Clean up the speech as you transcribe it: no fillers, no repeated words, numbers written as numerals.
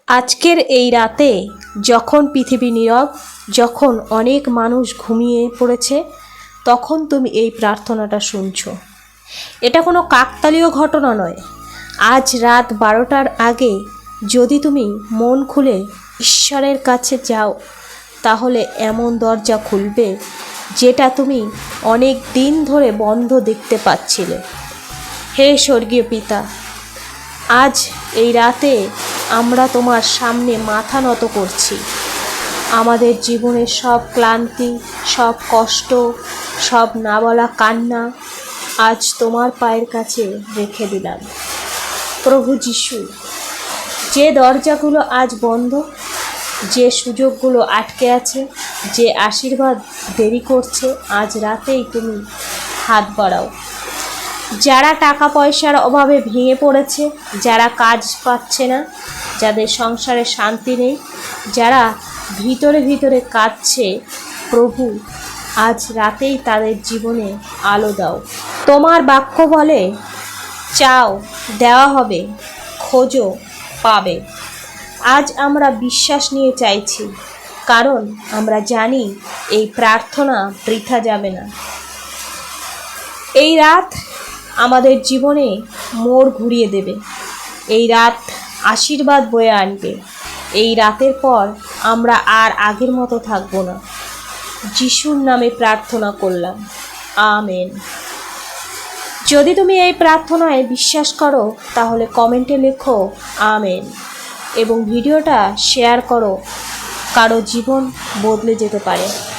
আজকের এই রাতে যখন পৃথিবী নীরব, যখন অনেক মানুষ ঘুমিয়ে পড়েছে, তখন তুমি এই প্রার্থনাটা শুনছো। এটা কোনো কাকতালীয় ঘটনা নয়। আজ রাত 12টার আগে যদি তুমি মন খুলে ঈশ্বরের কাছে যাও, তাহলে এমন দরজা খুলবে যেটা তুমি অনেক দিন ধরে বন্ধ দেখতে পাচ্ছিলে। হে স্বর্গীয় পিতা, আজ এই রাতে আমরা তোমার সামনে মাথা নত করছি। আমাদের জীবনের সব ক্লান্তি, সব কষ্ট, সব না বলা কান্না আজ তোমার পায়ের কাছে রেখে দিলাম। প্রভু যিশু, যে দরজাগুলো আজ বন্ধ, যে সুযোগগুলো আটকে আছে, যে আশীর্বাদ দেরি করছে, আজ রাতেই তুমি হাত বাড়াও। যারা টাকা পয়সার অভাবে ভেঙে পড়েছে, যারা কাজ পাচ্ছে না, যাদের সংসারে শান্তি নেই, যারা ভিতরে ভিতরে কাঁদছে, প্রভু আজ রাতেই তাদের জীবনে আলো দাও। তোমার বাক্য বলে, চাও দেওয়া হবে, খোঁজো পাবে। আজ আমরা বিশ্বাস নিয়ে চাইছি, কারণ আমরা জানি এই প্রার্থনা বৃথা যাবে না। এই রাত আমাদের জীবনে মোড় ঘুরিয়ে দেবে। এই রাত আশীর্বাদ বয়ে আনবে। এই রাতের পর আমরা আর আগের মতো থাকবো না। যিশুর নামে প্রার্থনা করলাম, আমেন। যদি তুমি এই প্রার্থনায় বিশ্বাস করো, তাহলে কমেন্টে লেখো আমেন এবং ভিডিওটা শেয়ার করো। কারো জীবন বদলে যেতে পারে।